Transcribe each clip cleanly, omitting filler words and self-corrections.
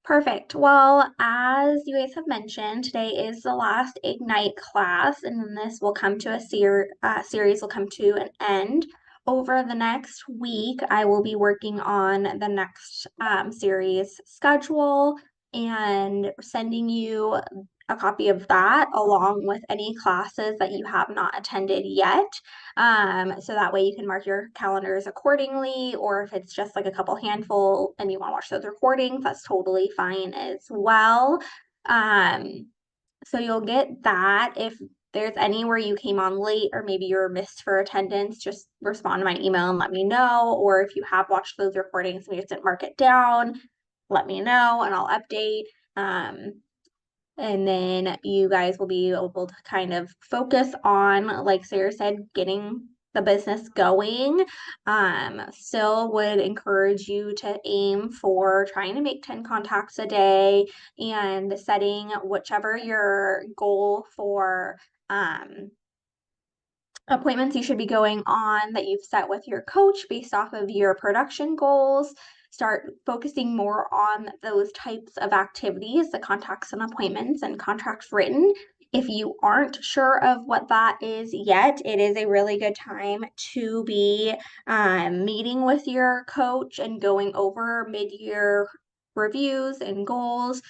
Perfect. Well, as you guys have mentioned, today is the last Ignite class, and then this will come to series will come to an end. Over the next week, I will be working on the next series schedule and sending you a copy of that along with any classes that you have not attended yet. So that way you can mark your calendars accordingly, or if it's just like a couple handful and you want to watch those recordings, that's totally fine as well. So you'll get that. If there's anywhere you came on late or maybe you're missed for attendance, just respond to my email and let me know. Or if you have watched those recordings and you just didn't mark it down, let me know and I'll update. And then you guys will be able to kind of focus on, like Sarah said, getting the business going. Still would encourage you to aim for trying to make 10 contacts a day and setting whichever your goal for appointments you should be going on that you've set with your coach based off of your production goals. Start focusing more on those types of activities, the contacts and appointments and contracts written. If you aren't sure of what that is yet, it is a really good time to be meeting with your coach and going over mid-year reviews and goals.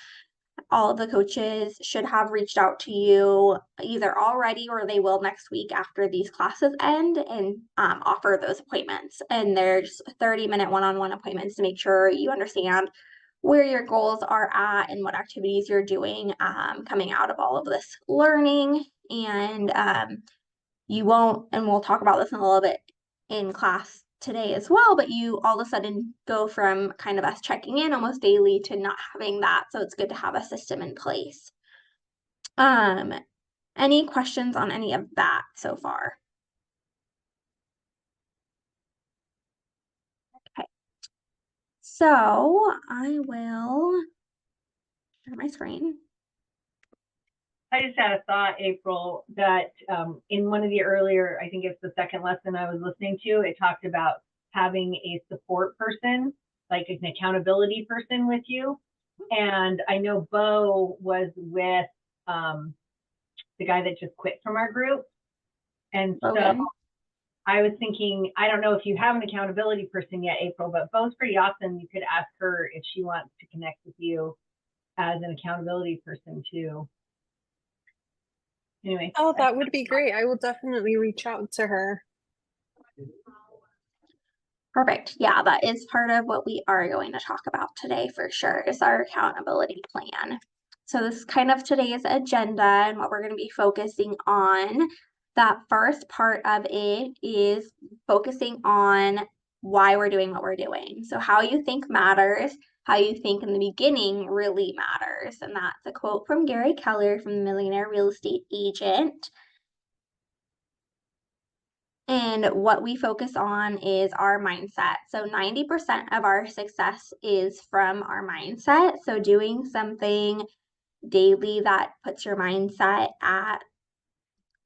All of the coaches should have reached out to you either already or they will next week after these classes end and offer those appointments. And there's 30-minute one-on-one appointments to make sure you understand where your goals are at and what activities you're doing coming out of all of this learning. And you won't, and we'll talk about this in a little bit in class today as well, but you all of a sudden go from kind of us checking in almost daily to not having that. So it's good to have a system in place. Any questions on any of that so far? Okay. So I will share my screen. I just had a thought, April, that in one of the earlier, I think it's the second lesson I was listening to, it talked about having a support person, like an accountability person with you. And I know Bo was with the guy that just quit from our group. And so Okay. I was thinking, I don't know if you have an accountability person yet, April, but Bo's pretty awesome. You could ask her if she wants to connect with you as an accountability person too. Anyway. Oh, that would be great. I will definitely reach out to her. Perfect. Yeah, that is part of what we are going to talk about today for sure is our accountability plan. So this is kind of today's agenda and what we're going to be focusing on. That first part of it is focusing on why we're doing what we're doing. So how you think matters, how you think in the beginning really matters. And that's a quote from Gary Keller from the Millionaire Real Estate Agent. And what we focus on is our mindset. So 90% of our success is from our mindset. So doing something daily that puts your mindset at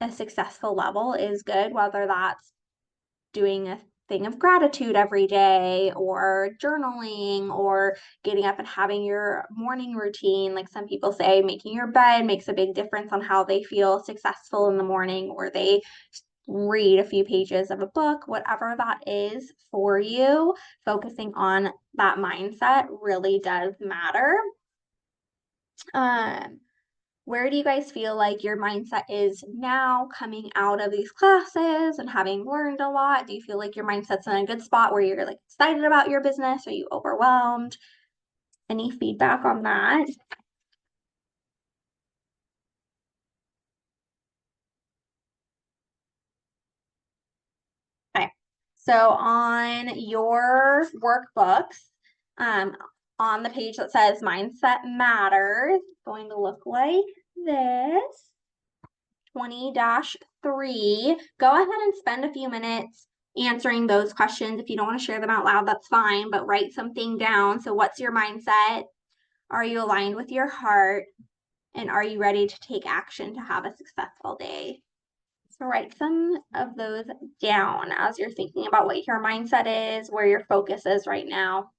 a successful level is good, whether that's doing a thing of gratitude every day or journaling or getting up and having your morning routine. Like some people say, making your bed makes a big difference on how they feel successful in the morning, or they read a few pages of a book, whatever that is for you. Focusing on that mindset really does matter. Where do you guys feel like your mindset is now coming out of these classes and having learned a lot? Do you feel like your mindset's in a good spot where you're like excited about your business? Are you overwhelmed? Any feedback on that? Okay, so on your workbooks, on the page that says Mindset Matters, it's going to look like this. 20-3. Go ahead and spend a few minutes answering those questions. If you don't want to share them out loud, that's fine, but write something down. So what's your mindset? Are you aligned with your heart? And are you ready to take action to have a successful day? So write some of those down as you're thinking about what your mindset is, where your focus is right now.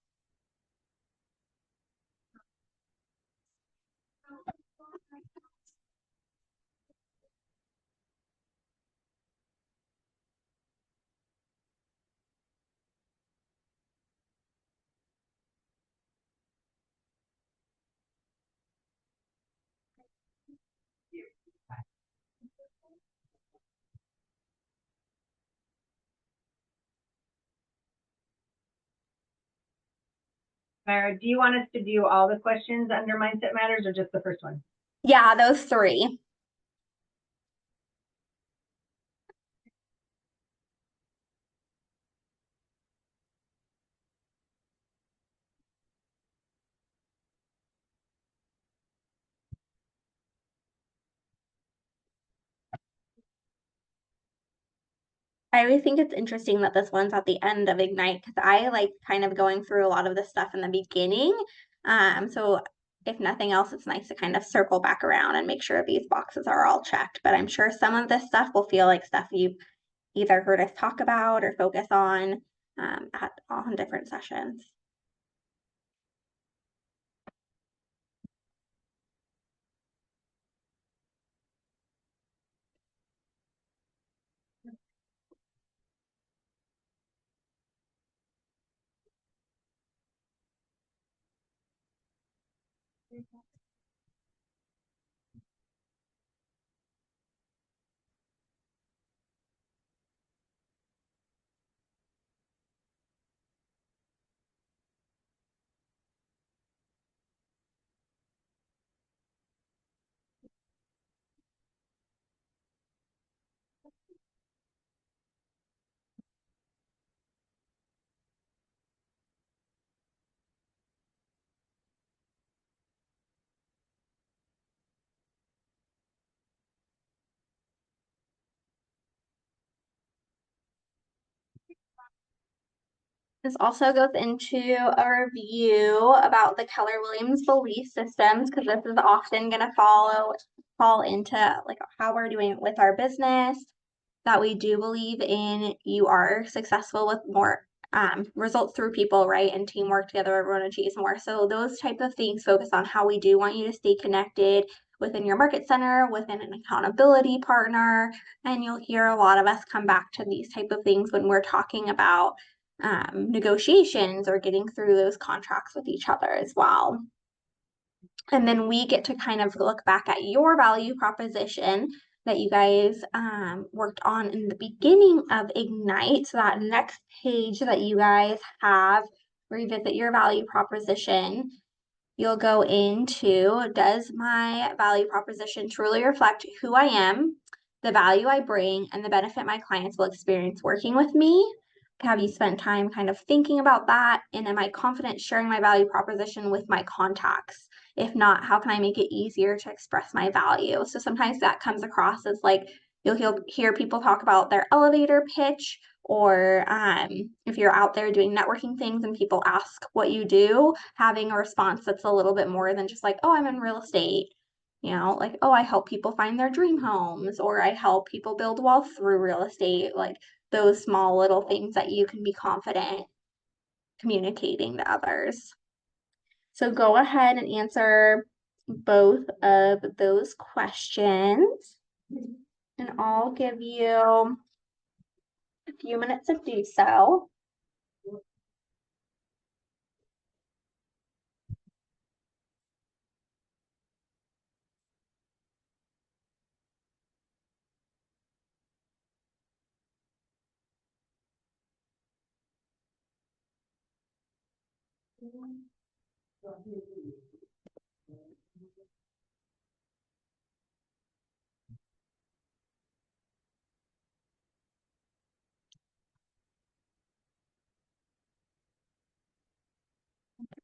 Myra, do you want us to do all the questions under Mindset Matters or just the first one? Yeah, those three. I always think it's interesting that this one's at the end of Ignite because I like kind of going through a lot of the stuff in the beginning. So if nothing else, it's nice to kind of circle back around and make sure these boxes are all checked. But I'm sure some of this stuff will feel like stuff you've either heard us talk about or focus on on different sessions. This also goes into a review about the Keller Williams belief systems because this is often going to fall into like how we're doing it with our business. That we do believe in you are successful with more results through people, right? And teamwork together, everyone achieves more. So those type of things focus on how we do want you to stay connected within your market center, within an accountability partner. And you'll hear a lot of us come back to these type of things when we're talking about negotiations or getting through those contracts with each other as well. And then we get to kind of look back at your value proposition that you guys worked on in the beginning of Ignite. So that next page that you guys have, revisit your value proposition. You'll go into, does my value proposition truly reflect who I am, the value I bring, and the benefit my clients will experience working with me? Have you spent time kind of thinking about that? And am I confident sharing my value proposition with my contacts? If not, how can I make it easier to express my value? So sometimes that comes across as like you'll hear people talk about their elevator pitch, or if you're out there doing networking things and people ask what you do, having a response that's a little bit more than just like, oh, I'm in real estate. You know, like, oh, I help people find their dream homes, or I help people build wealth through real estate. Like those small little things that you can be confident communicating to others. So go ahead and answer both of those questions, and I'll give you a few minutes to do so.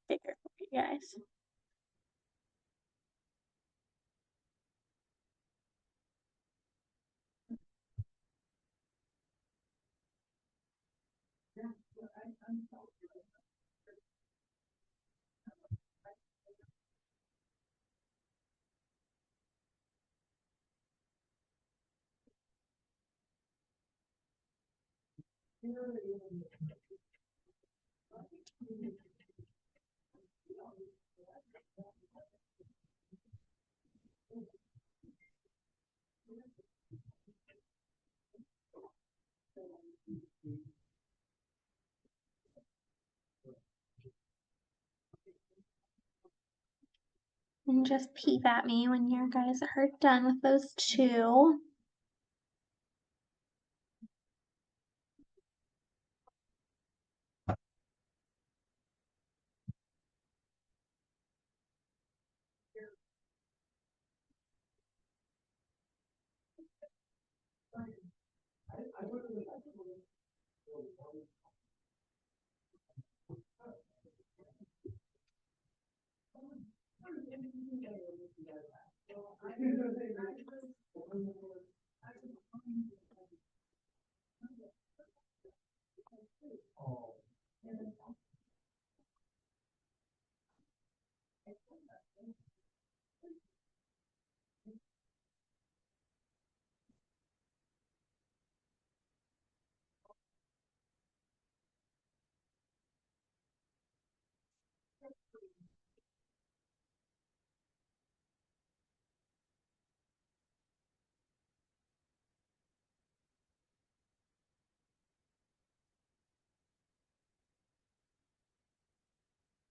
Bigger for you guys. And just peep at me when you guys are done with those two.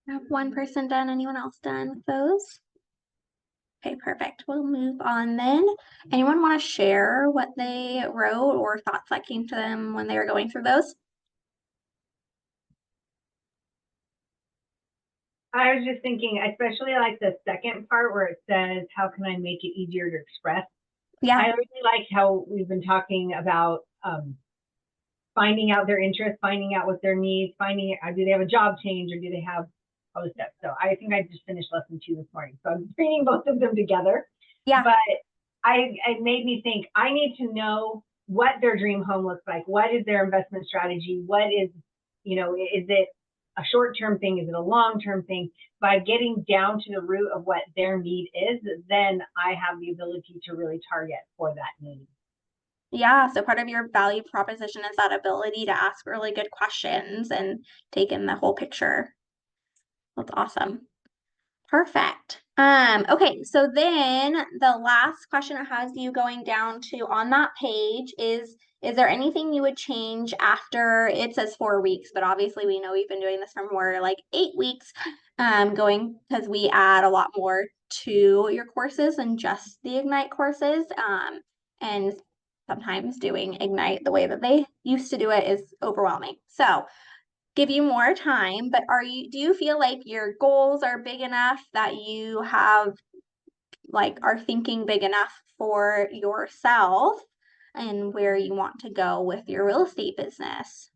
I have one person done. Anyone else done with those? Okay, perfect. We'll move on then. Anyone want to share what they wrote or thoughts that came to them when they were going through those? I was just thinking, especially like the second part where it says, how can I make it easier to express? Yeah, I really like how we've been talking about finding out their interests, finding out what their needs, finding do they have a job change or do they have other stuff. So I think I just finished lesson 2 this morning. So I'm reading both of them together. yeah. But it made me think I need to know what their dream home looks like. What is their investment strategy? What is, is it a short-term thing? Is it a long-term thing? By getting down to the root of what their need is, then I have the ability to really target for that need. Yeah, so part of your value proposition is that ability to ask really good questions and take in the whole picture. That's awesome. Perfect. Okay, so then the last question it has you going down to on that page is there anything you would change after it says 4 weeks, but obviously we know we've been doing this for more like 8 weeks, going because we add a lot more to your courses than just the Ignite courses. And sometimes doing Ignite the way that they used to do it is overwhelming. So give you more time, but do you feel like your goals are big enough that you have are thinking big enough for yourself and where you want to go with your real estate business?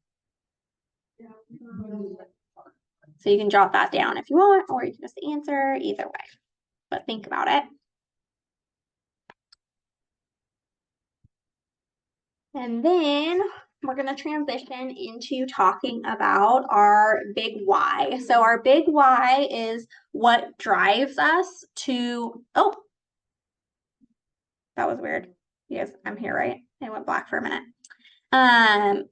So you can jot that down if you want, or you can just answer either way, but think about it. And then we're going to transition into talking about our big why. So our big why is what drives us to, oh, that was weird. Yes, I'm here, right? It went black for a minute.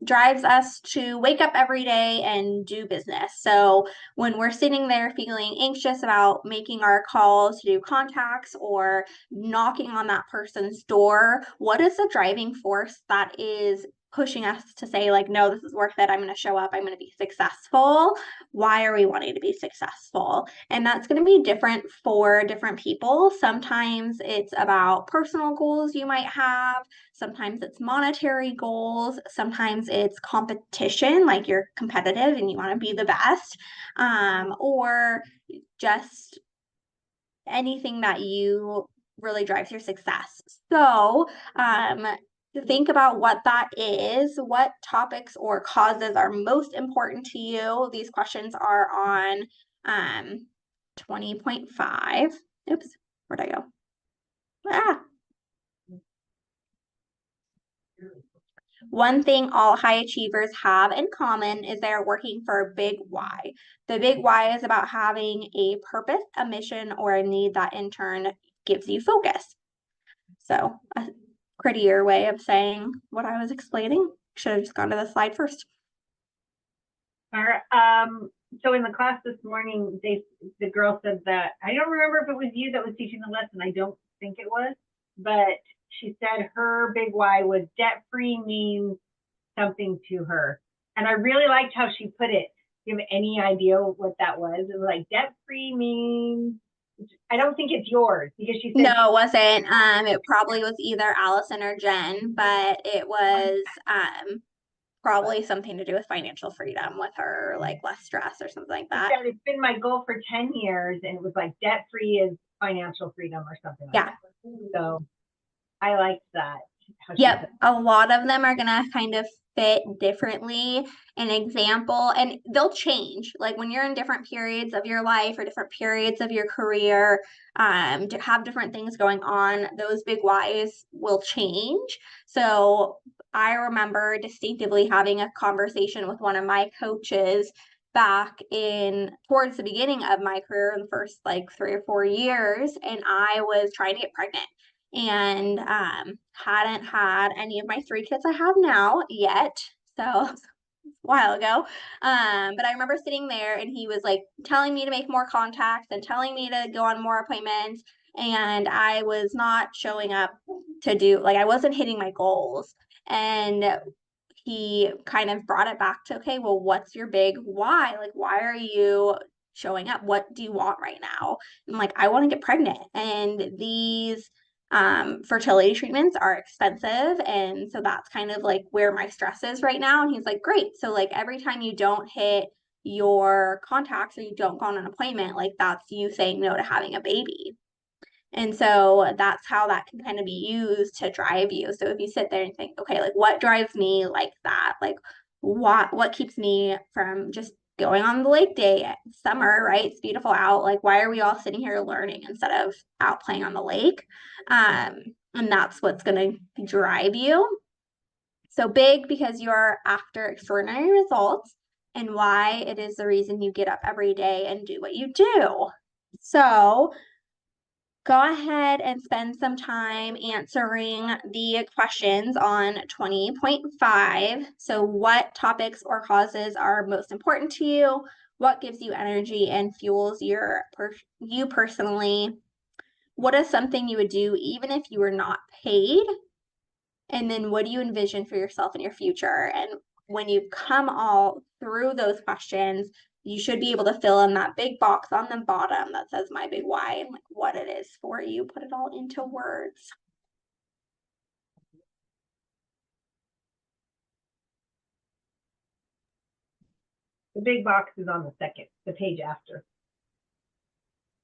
Drives us to wake up every day and do business. So when we're sitting there feeling anxious about making our calls to do contacts or knocking on that person's door, what is the driving force that is pushing us to say like, no, this is worth it. I'm going to show up. I'm going to be successful. Why are we wanting to be successful? And that's going to be different for different people. Sometimes it's about personal goals you might have. Sometimes it's monetary goals. Sometimes it's competition, like you're competitive and you want to be the best, or just anything that you really drives your success. So, think about what that is, what topics or causes are most important to you. These questions are on 20.5. Oops, where'd I go? One thing all high achievers have in common is they're working for a big why. The big why is about having a purpose, a mission, or a need that in turn gives you focus. So a prettier way of saying what I was explaining. Should have just gone to the slide first. All right. So in the class this morning, the girl said that, I don't remember if it was you that was teaching the lesson. I don't think it was, but she said her big why was debt-free means something to her. And I really liked how she put it. Do you have any idea what that was? It was like debt-free means, I don't think it's yours because she said. No, it wasn't. It probably was either Allison or Jen, but it was probably something to do with financial freedom with her, like less stress or something like that. It's been my goal for 10 years, and it was like debt-free is financial freedom or something like that. So I liked that. how she Yep, said. a lot of them are gonna kind of fit differently. An example, and they'll change. Like when you're in different periods of your life or different periods of your career, to have different things going on, those big whys will change. So I remember distinctively having a conversation with one of my coaches back in towards the beginning of my career in the first like 3 or 4 years, and I was trying to get pregnant and hadn't had any of my 3 kids I have now yet. So a while ago. But I remember sitting there and he was like telling me to make more contacts and telling me to go on more appointments. And I was not showing up to do, like, I wasn't hitting my goals. And he kind of brought it back to, okay, well, what's your big why? Like, why are you showing up? What do you want right now? I'm like, I want to get pregnant. And these fertility treatments are expensive. And so that's kind of like where my stress is right now. And he's like, great. So, like, every time you don't hit your contacts or you don't go on an appointment, like, that's you saying no to having a baby. And so that's how that can kind of be used to drive you. So if you sit there and think, okay, like what drives me like that? Like what keeps me from just going on the lake day at summer, right? It's beautiful out. Like why are we all sitting here learning instead of out playing on the lake? And that's what's going to drive you. So big because you're after extraordinary results and why it is the reason you get up every day and do what you do. So go ahead and spend some time answering the questions on 20.5. So, what topics or causes are most important to you? What gives you energy and fuels you personally? What is something you would do even if you were not paid? And then what do you envision for yourself in your future? And when you come all through those questions, you should be able to fill in that big box on the bottom that says my big why and like what it is for you. Put it all into words. The big box is on the page after.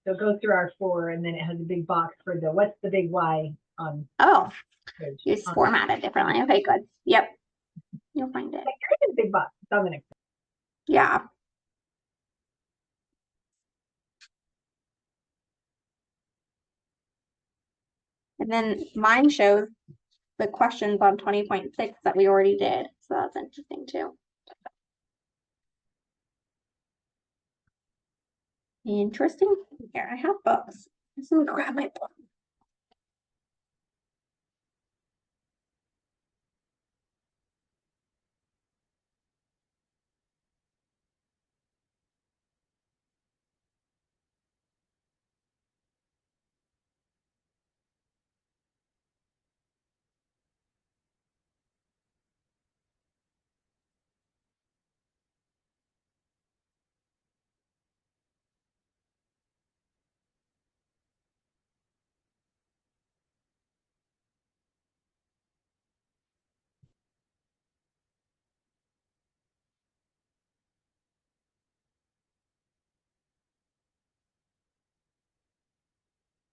So go through our 4 and then it has a big box for the what's the big why on Oh, page. it's formatted differently. Okay, good. Yep. You'll find it. There is a big box. It's on the next. Yeah. And then mine shows the questions on 20.6 that we already did. So that's interesting too. Interesting. Here, I have books. I'm just gonna grab my book.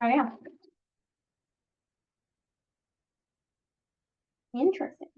Oh yeah. Interesting.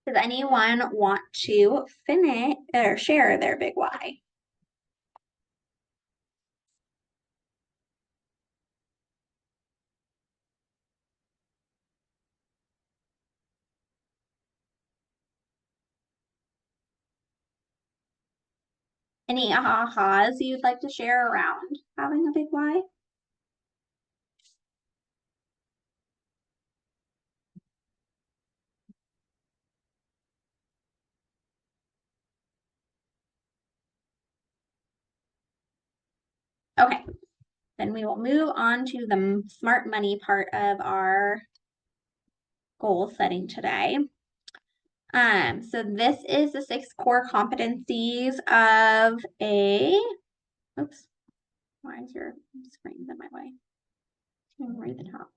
Does anyone want to finish or share their big why? Any ahas you'd like to share around having a big why? Okay, then we will move on to the smart money part of our goal setting today. So this is the 6 core competencies of oops, why is your screen in my way? Right at the top.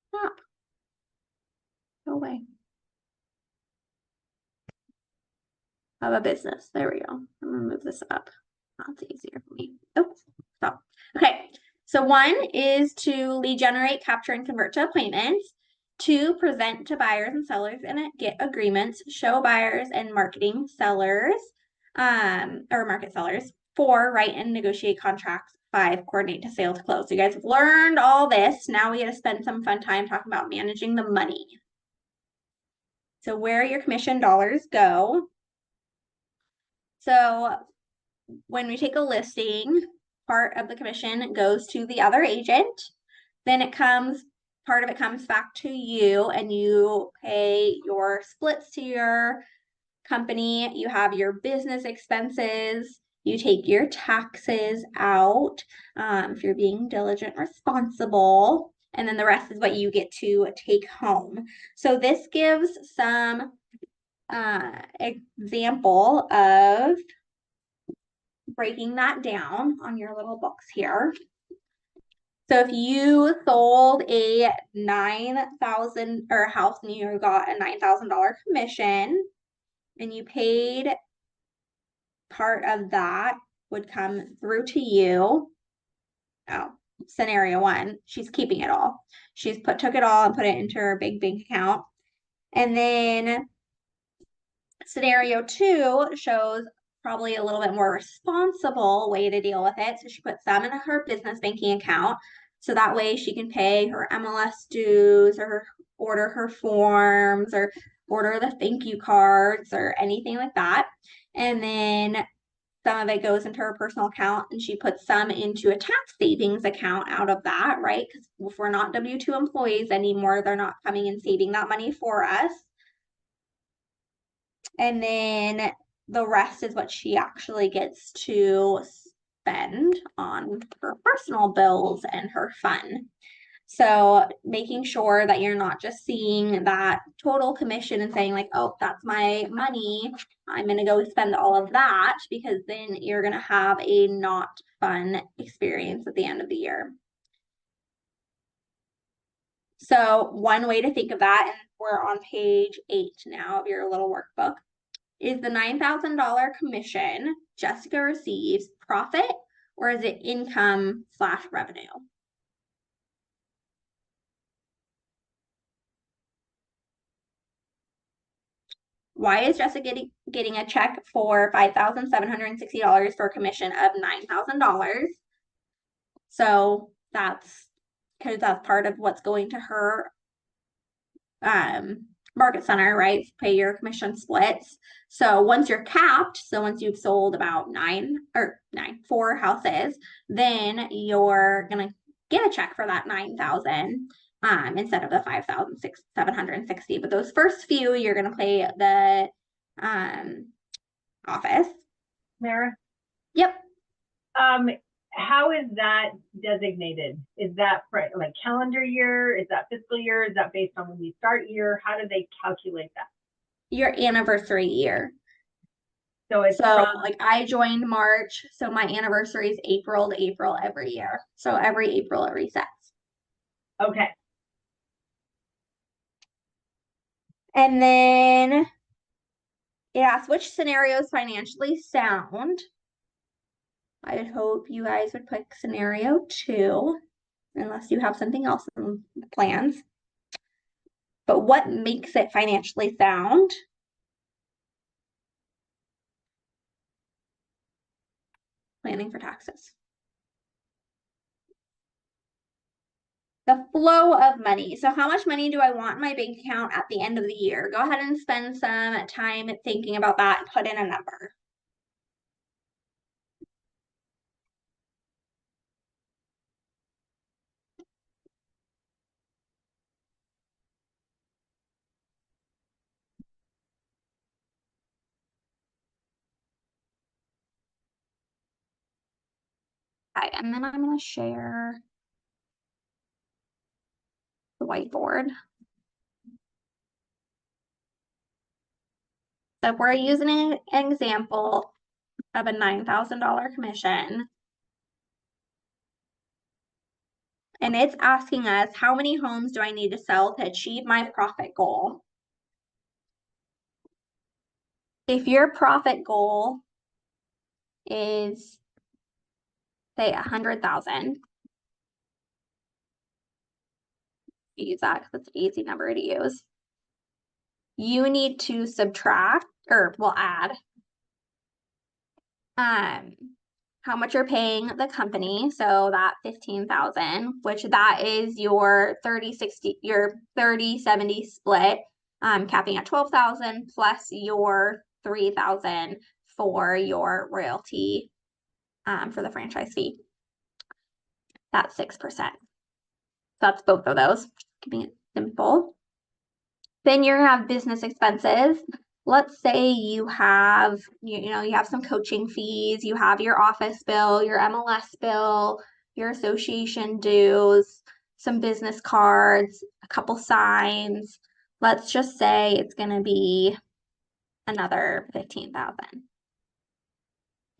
Stop. Go away. Of a business. There we go. I'm gonna move this up. That's easier for me. Oh, stop. Okay. So 1 is to lead generate, capture, and convert to appointments. 2, present to buyers and sellers and get agreements, show buyers and marketing sellers, or market sellers. 4, write and negotiate contracts. 5, coordinate to sale to close. So you guys have learned all this. Now we get to spend some fun time talking about managing the money. So where your commission dollars go. So when we take a listing, part of the commission goes to the other agent. Then part of it comes back to you and you pay your splits to your company. You have your business expenses. You take your taxes out if you're being diligent, responsible. And then the rest is what you get to take home. So this gives some example of breaking that down on your little books here. So if you sold a 9,000 or a house and you got a $9,000 commission and you paid part of that would come through to you. Oh, scenario 1, she's keeping it all. She's took it all and put it into her big bank account. And then scenario 2 shows probably a little bit more responsible way to deal with it. So she put some in her business banking account. So that way she can pay her MLS dues or order her forms or order the thank you cards or anything like that. And then some of it goes into her personal account and she puts some into a tax savings account out of that, right? Because if we're not W-2 employees anymore, they're not coming and saving that money for us. And then the rest is what she actually gets to spend on her personal bills and her fun. So making sure that you're not just seeing that total commission and saying like, oh, that's my money, I'm going to go spend all of that, because then you're going to have a not fun experience at the end of the year. So one way to think of that, and we're on page 8 now of your little workbook, is the $9,000 commission Jessica receives profit, or is it income/revenue? Why is Jessica getting a check for $5,760 for a commission of $9,000? So that's because that's part of what's going to her market center, right? Pay your commission splits. So once you're capped, so once you've sold about 4 houses, then you're gonna get a check for that 9,000 instead of the 5,760. But those first few, you're gonna pay the office. Mara? Yep. How is that designated? Is that like calendar year? Is that fiscal year? Is that based on when you start year? How do they calculate that? Your anniversary year. So it's like I joined March, so my anniversary is April to April every year. So every April it resets. Okay. And then it asks which scenario is financially sound. I would hope you guys would pick scenario 2. unless you have something else in the plans. But what makes it financially sound? Planning for taxes. The flow of money. So how much money do I want in my bank account at the end of the year? Go ahead and spend some time thinking about that and put in a number. Okay, and then I'm going to share the whiteboard. So if we're using an example of a $9,000 commission, and it's asking us, how many homes do I need to sell to achieve my profit goal? If your profit goal is, say, 100,000, use that because it's an easy number to use. You need to subtract, or well, add how much you're paying the company, so that 15,000, which that is your 30-60, your 30-70 split, capping at 12,000 plus your 3,000 for your royalty for the franchise fee. That's 6%. That's both of those, keeping it simple. Then you're gonna have business expenses. Let's say you have, you have some coaching fees, you have your office bill, your MLS bill, your association dues, some business cards, a couple signs. Let's just say it's gonna be another 15,000.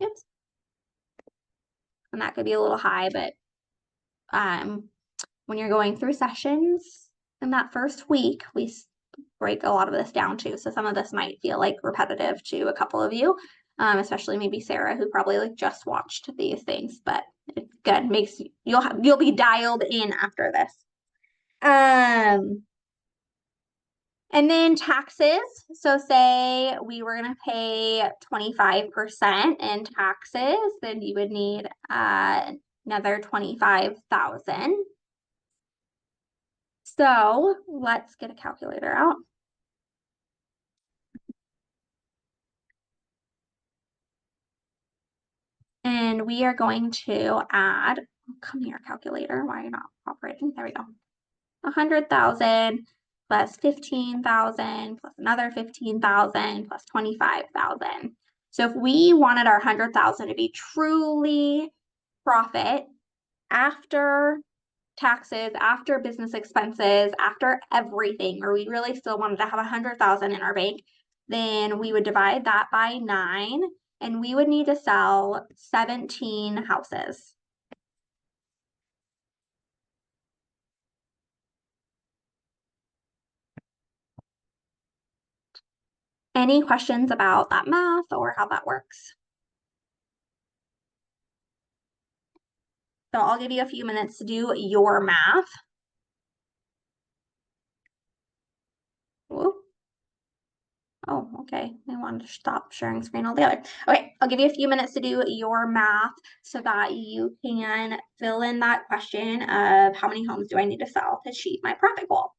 Oops. And that could be a little high, but when you're going through sessions in that first week, we break a lot of this down too. So some of this might feel like repetitive to a couple of you, especially maybe Sarah, who probably like just watched these things, but it's good. Makes you'll be dialed in after this. And then taxes. So say we were gonna pay 25% in taxes, then you would need another 25,000. So let's get a calculator out. And we are going to add, come here, calculator, why are you not operating? There we go. 100,000 plus 15,000 plus another 15,000 plus 25,000. So if we wanted our 100,000 to be truly profit after taxes, after business expenses, after everything, or we really still wanted to have 100,000 in our bank, then we would divide that by 9 and we would need to sell 17 houses. Any questions about that math or how that works? So I'll give you a few minutes to do your math. Whoop. Oh, okay. I wanted to stop sharing screen altogether. Okay, I'll give you a few minutes to do your math so that you can fill in that question of how many homes do I need to sell to achieve my profit goal.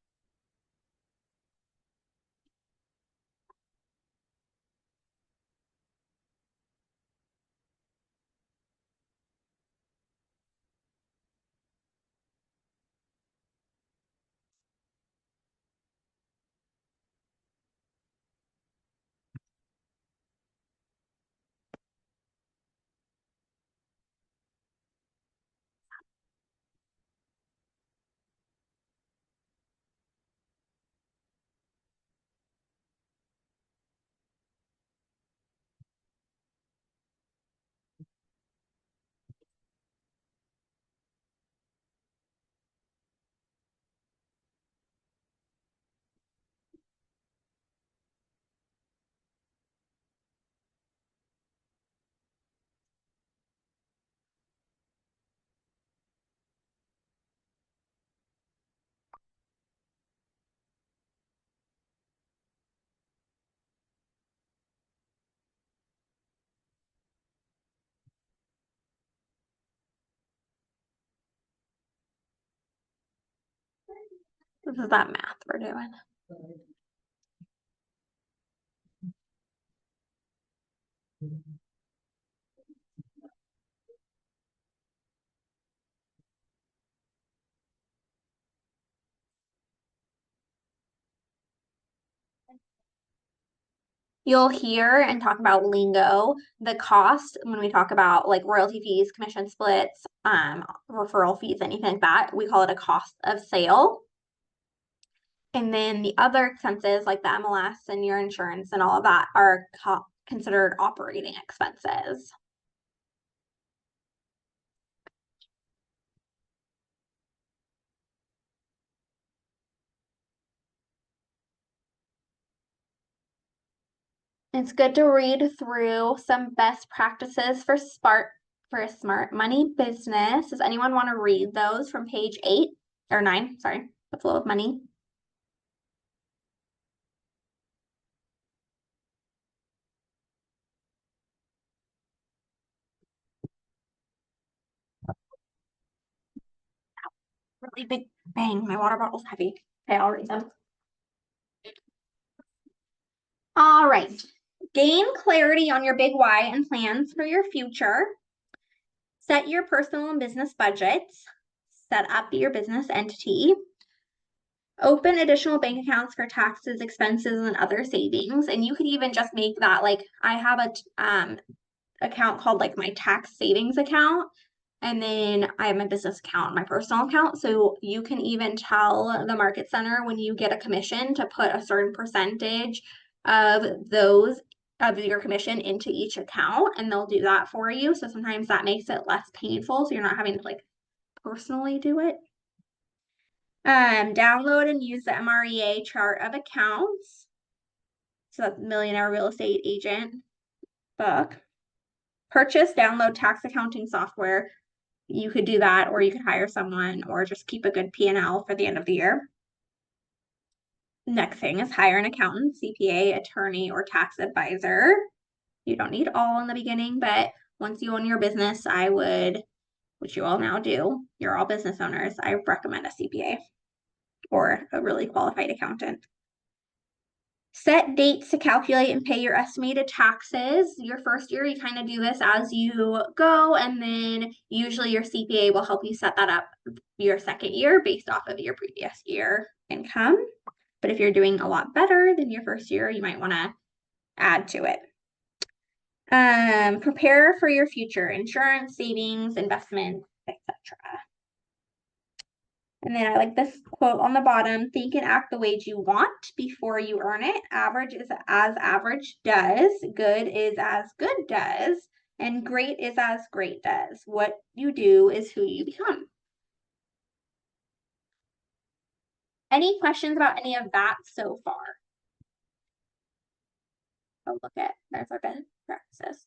This is that math we're doing. You'll hear and talk about lingo, the cost when we talk about like royalty fees, commission splits, referral fees, anything like that. We call it a cost of sale. And then the other expenses like the MLS and your insurance and all of that are considered operating expenses. It's good to read through some best practices for a smart money business. Does anyone want to read those from page 8 or 9? Sorry, the flow of money. Really big bang. My water bottle's heavy. Okay, I'll read them. All right. Gain clarity on your big why and plans for your future. Set your personal and business budgets. Set up your business entity. Open additional bank accounts for taxes, expenses, and other savings. And you could even just make that like I have a account called like my tax savings account. And then I have my business account, my personal account. So you can even tell the market center when you get a commission to put a certain percentage of those of your commission into each account, and they'll do that for you. So sometimes that makes it less painful. So you're not having to like personally do it. Download and use the MREA chart of accounts. So that's Millionaire Real Estate Agent book. Purchase, download tax accounting software. You could do that, or you could hire someone, or just keep a good P&L for the end of the year. Next thing is hire an accountant, CPA, attorney, or tax advisor. You don't need all in the beginning, but once you own your business, I would, which you all now do, you're all business owners, I recommend a CPA or a really qualified accountant. Set dates to calculate and pay your estimated taxes. Your first year, you kind of do this as you go, and then usually your CPA will help you set that up your second year based off of your previous year income. But if you're doing a lot better than your first year, you might want to add to it. Prepare for your future, insurance, savings, investments, etc. And then I like this quote on the bottom, think and act the wage you want before you earn it. Average is as average does. Good is as good does. And great is as great does. What you do is who you become. Any questions about any of that so far? Oh, look at, there's our best practices.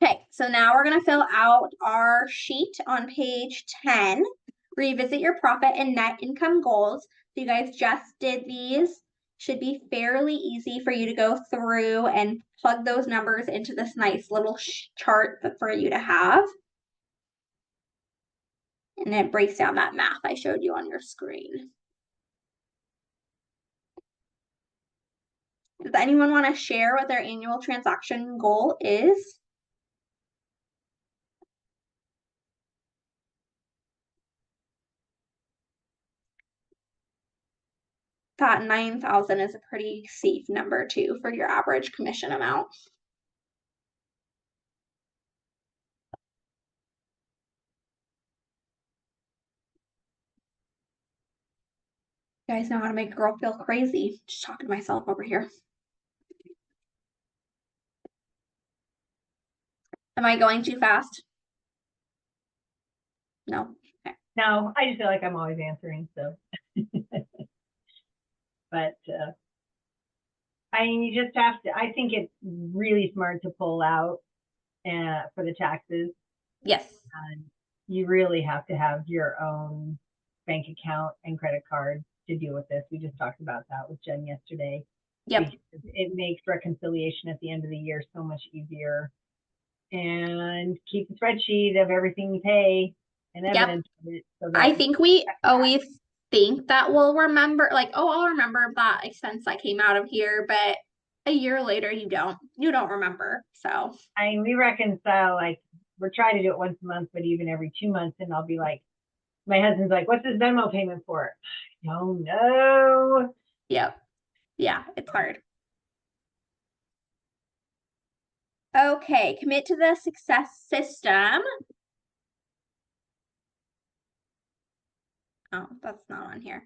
Okay, so now we're going to fill out our sheet on page 10. Revisit your profit and net income goals. So you guys just did these. Should be fairly easy for you to go through and plug those numbers into this nice little chart for you to have. And it breaks down that math I showed you on your screen. Does anyone want to share what their annual transaction goal is? That 9,000 is a pretty safe number too for your average commission amount. You guys know how to make a girl feel crazy. Just talking to myself over here. Am I going too fast? No. Okay. No, I just feel like I'm always answering, so. But I mean, you just have to, I think it's really smart to pull out for the taxes. Yes. You really have to have your own bank account and credit card to deal with this. We just talked about that with Jen yesterday. Yep. It makes reconciliation at the end of the year so much easier. and keep a spreadsheet of everything you pay and Yep. evidence of it so I that think we always think that we'll remember, like, oh, I'll remember that expense that came out of here, but a year later you don't remember. So I mean, we reconcile, like, we're trying to do it once a month, but even every 2 months, and I'll be like, my husband's like, what's this Venmo payment for? I don't know. yep. Yeah, it's hard. Okay, commit to the success system. Oh, that's not on here.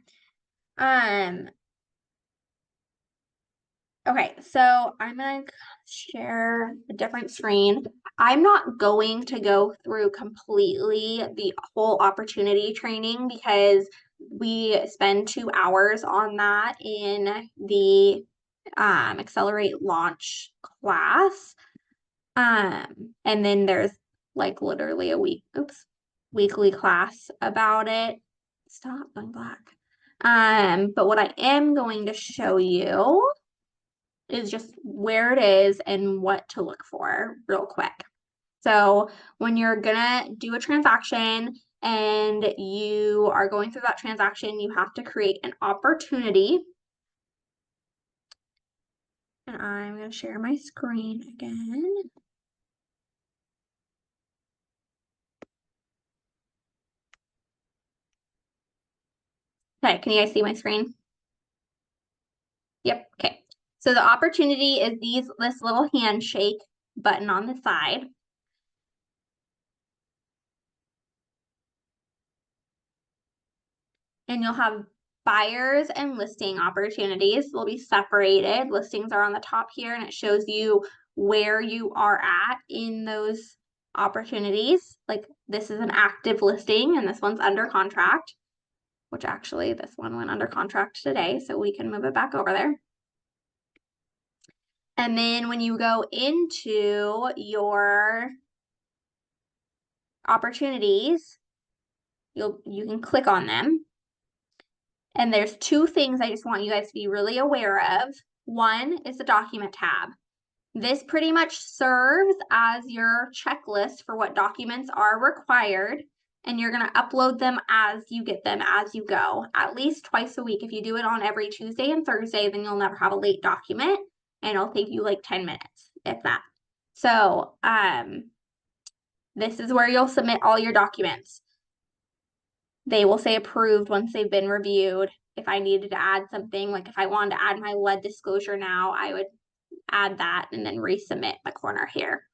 Okay, so I'm gonna share a different screen. I'm not going to go through completely the whole opportunity training because we spend 2 hours on that in the Accelerate Launch class. And then there's like literally a weekly class about it. Stop going black. But what I am going to show you is just where it is and what to look for real quick. So when you're gonna do a transaction and you are going through that transaction, you have to create an opportunity. And I'm gonna share my screen again. Okay, can you guys see my screen? Yep, okay. So the opportunity is this little handshake button on the side. And you'll have buyers and listing opportunities. They'll be separated. Listings are on the top here, and it shows you where you are at in those opportunities. Like this is an active listing, and this one's under contract, which actually this one went under contract today, so we can move it back over there. And then when you go into your opportunities, you can click on them. And there's 2 things I just want you guys to be really aware of. One is the document tab. This pretty much serves as your checklist for what documents are required, and you're going to upload them as you get them as you go, at least twice a week. If you do it on every Tuesday and Thursday, then you'll never have a late document, and it'll take you like 10 minutes, if that. So, this is where you'll submit all your documents. They will say approved once they've been reviewed. If I needed to add something, like if I wanted to add my lead disclosure now, I would add that and then resubmit the corner here.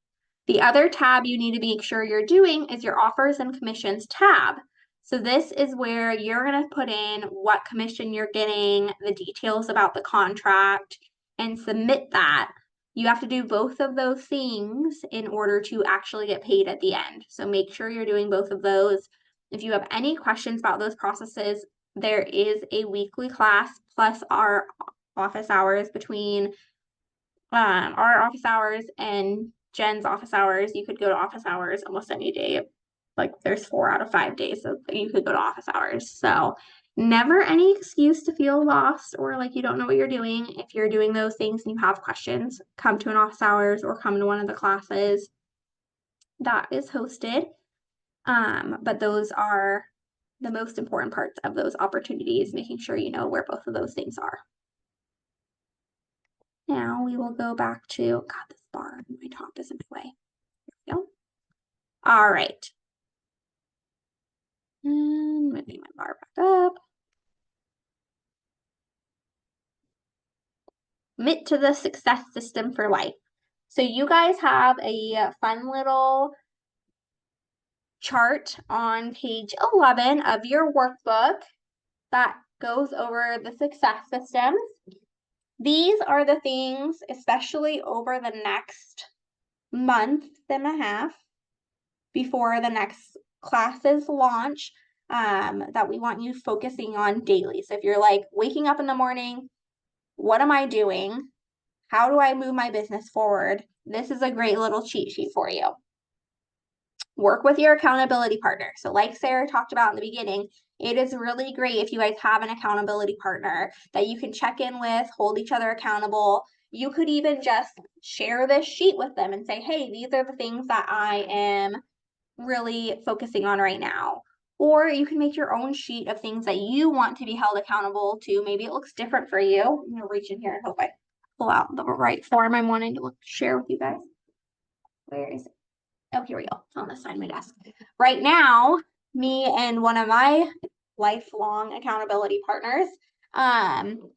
The other tab you need to make sure you're doing is your offers and commissions tab. So this is where you're going to put in what commission you're getting, the details about the contract, and submit that. You have to do both of those things in order to actually get paid at the end. So make sure you're doing both of those. If you have any questions about those processes, there is a weekly class plus our office hours between our office hours and Jen's office hours. You could go to office hours almost any day. Like there's 4 out of 5 days that you could go to office hours. So never any excuse to feel lost or like you don't know what you're doing. If you're doing those things and you have questions, come to an office hours or come to one of the classes that is hosted. But those are the most important parts of those opportunities, making sure you know where both of those things are. Now we will go back to, God, this bar on my top is in my way. Here we go. All right. And moving my bar back up. Commit to the success system for life. So you guys have a fun little chart on page 11 of your workbook that goes over the success systems. These are the things, especially over the next month and a half before the next classes launch, that we want you focusing on daily. So if you're like waking up in the morning, what am I doing? How do I move my business forward? This is a great little cheat sheet for you. Work with your accountability partner. So like Sarah talked about in the beginning, it is really great if you guys have an accountability partner that you can check in with, hold each other accountable, You could even just share this sheet with them and say, hey, these are the things that I am really focusing on right now. Or you can make your own sheet of things that you want to be held accountable to. Maybe it looks different for you. I'm going to reach in here and hope I pull out the right form I'm wanting to share with you guys. Where is it? Oh, here we go. It's on this side of my desk. Right now, me and one of my lifelong accountability partners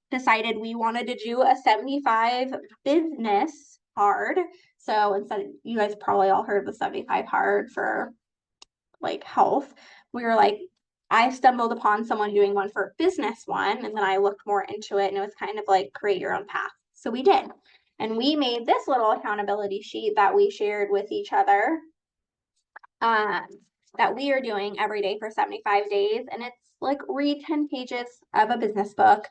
decided we wanted to do a 75 business hard. So instead, you guys probably all heard the 75 hard for like health. We were like, I stumbled upon someone doing one for business one, and then I looked more into it, and it was kind of like create your own path. So we did. And we made this little accountability sheet that we shared with each other that we are doing every day for 75 days. And it's like read 10 pages of a business book,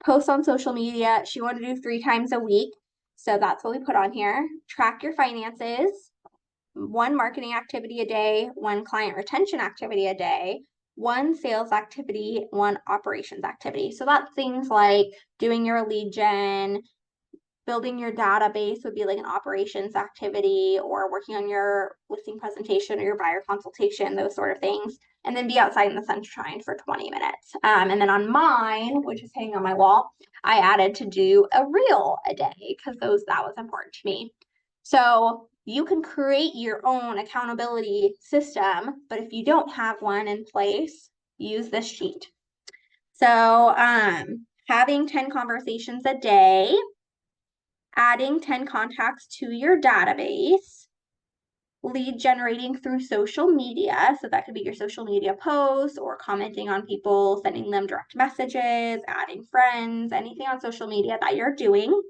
post on social media. She wanted to do 3 times a week. So that's what we put on here. Track your finances, 1 marketing activity a day, 1 client retention activity a day, 1 sales activity, 1 operations activity. So that's things like doing your lead gen, building your database would be like an operations activity, or working on your listing presentation or your buyer consultation, those sort of things. And then be outside in the sunshine for 20 minutes. And then on mine, which is hanging on my wall, I added to do a reel a day because that was important to me. So you can create your own accountability system, but if you don't have one in place, use this sheet. So having 10 conversations a day, adding 10 contacts to your database, lead generating through social media. So that could be your social media posts or commenting on people, sending them direct messages, adding friends, anything on social media that you're doing.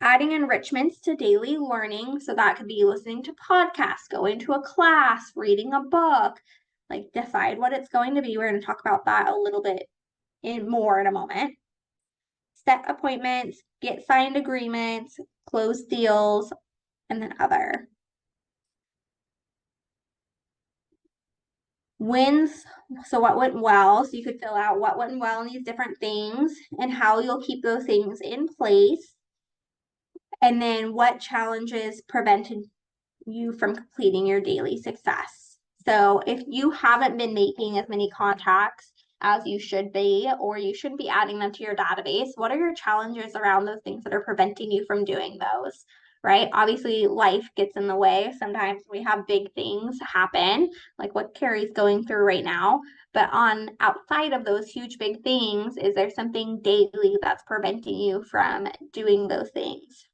Adding enrichments to daily learning. So that could be listening to podcasts, going to a class, reading a book, like decide what it's going to be. We're going to talk about that a little bit more in a moment. Set appointments, get signed agreements, close deals, and then other. Wins. So what went well? So you could fill out what went well in these different things and how you'll keep those things in place. And then what challenges prevented you from completing your daily success. So if you haven't been making as many contacts as you should be, or you shouldn't be adding them to your database, what are your challenges around those things that are preventing you from doing those? Right? Obviously, life gets in the way. Sometimes we have big things happen, like what Carrie's going through right now. But on outside of those huge big things, is there something daily that's preventing you from doing those things?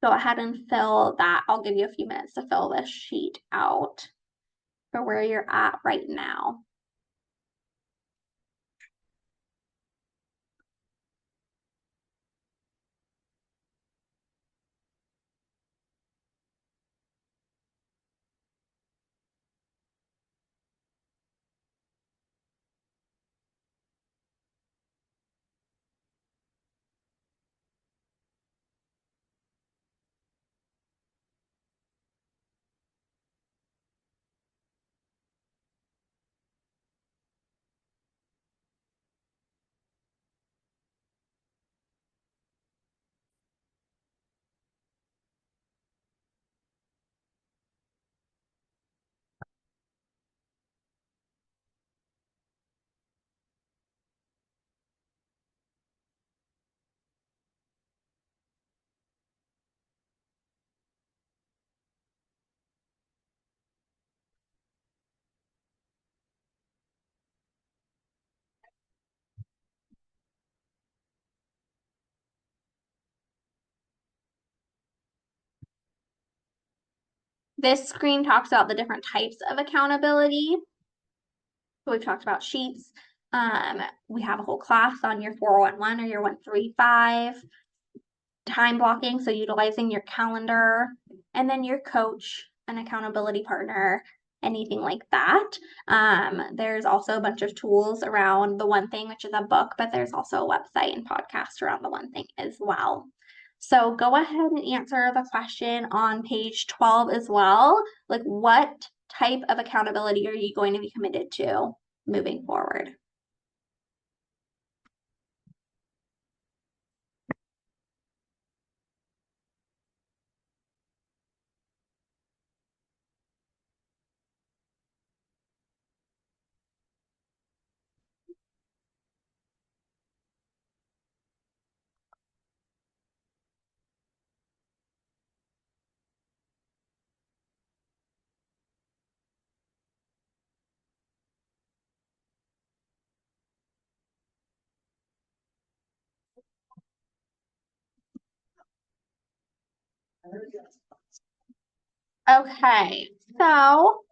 Go ahead and fill that. I'll give you a few minutes to fill this sheet out for where you're at right now. This screen talks about the different types of accountability. So we've talked about sheets. We have a whole class on your 411 or your 135. Time blocking, so utilizing your calendar, and then your coach, an accountability partner, anything like that. There's also a bunch of tools around the One Thing, which is a book, but there's also a website and podcast around the One Thing as well. So go ahead and answer the question on page 12 as well. Like, what type of accountability are you going to be committed to moving forward? Okay, so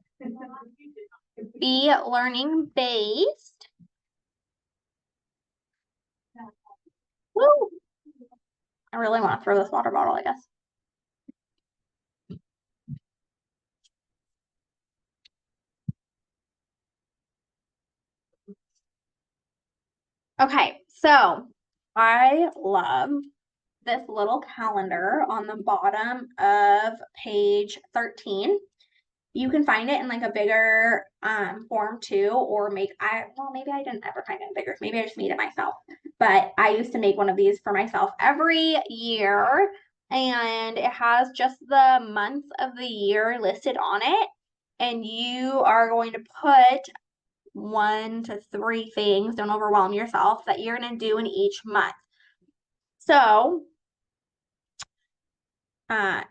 be learning based. Woo! I really want to throw this water bottle, I guess. Okay, so I love this little calendar on the bottom of page 13. You can find it in like a bigger form too, or maybe I didn't ever find it in bigger. Maybe I just made it myself. But I used to make one of these for myself every year, and it has just the months of the year listed on it. And you are going to put 1 to 3 things, don't overwhelm yourself, that you're going to do in each month. So,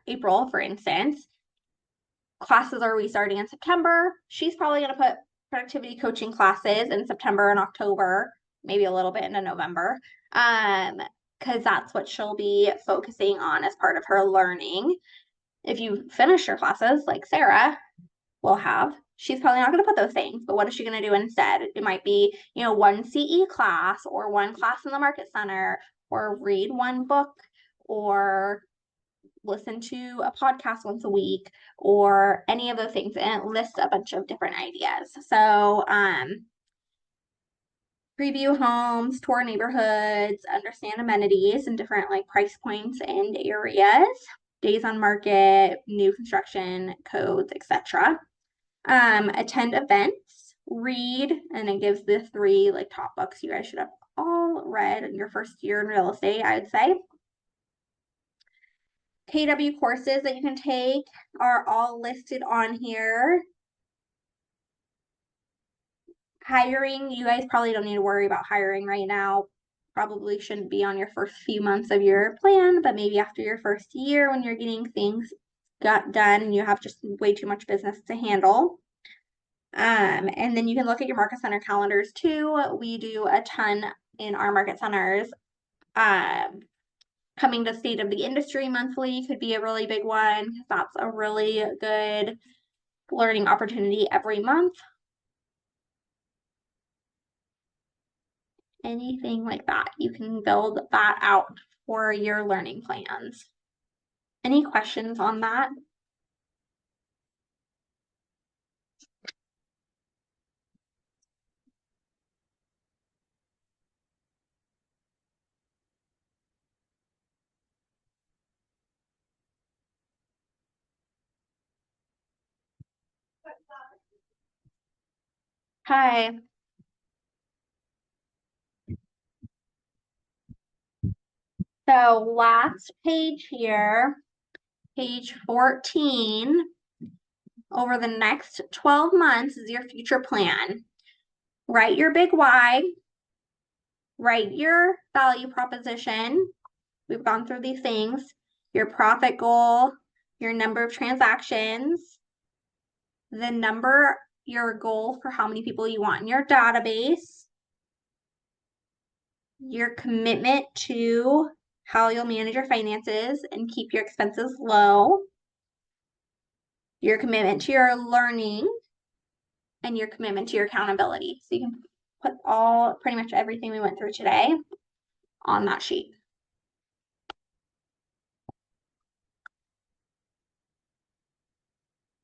April, for instance, classes are restarting in September. She's probably going to put productivity coaching classes in September and October, maybe a little bit into November, because that's what she'll be focusing on as part of her learning. If you finish your classes, like Sarah will have, she's probably not going to put those things, but what is she going to do instead? It might be, one CE class or one class in the market center, or read one book, or listen to a podcast once a week, or any of those things, and it lists a bunch of different ideas. So preview homes, tour neighborhoods, understand amenities and different like price points and areas, days on market, new construction codes, etc. Attend events, read, and it gives the 3 like top books you guys should have all read in your first year in real estate, I would say. KW courses that you can take are all listed on here. Hiring, you guys probably don't need to worry about hiring right now. Probably shouldn't be on your first few months of your plan, but maybe after your first year when you're getting things got done and you have just way too much business to handle. And then you can look at your market center calendars too. We do a ton in our market centers. Coming to State of the Industry monthly could be a really big one. That's a really good learning opportunity every month. Anything like that, you can build that out for your learning plans. Any questions on that? Hi. So last page here, page 14, over the next 12 months is your future plan. Write your big why, write your value proposition. We've gone through these things, your profit goal, your number of transactions, your goal for how many people you want in your database, your commitment to how you'll manage your finances and keep your expenses low, your commitment to your learning, and your commitment to your accountability. So you can put pretty much everything we went through today on that sheet.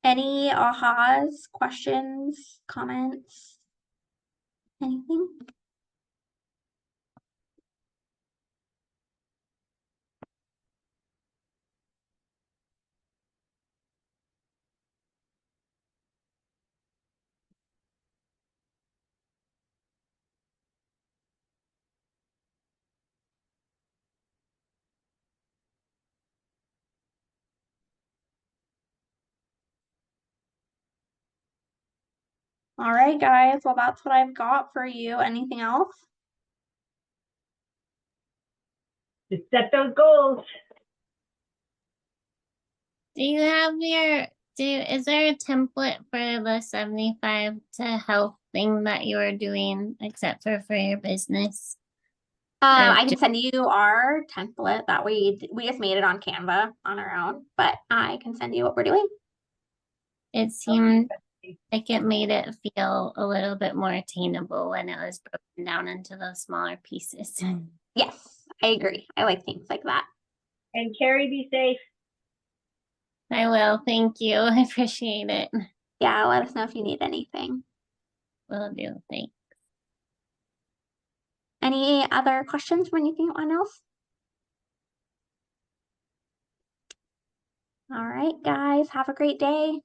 Any ahas, questions, comments, anything? All right, guys. Well, that's what I've got for you. Anything else? Just set those goals. Do you have is there a template for the 75 to health thing that you are doing except for your business? I can send you our template that we just made it on Canva on our own, but I can send you what we're doing. It seemed like it made it feel a little bit more attainable when it was broken down into those smaller pieces. Yes, I agree. I like things like that. And Carrie, be safe. I will. Thank you. I appreciate it. Yeah, let us know if you need anything. Will do. Thanks. Any other questions from anyone else? All right, guys, have a great day.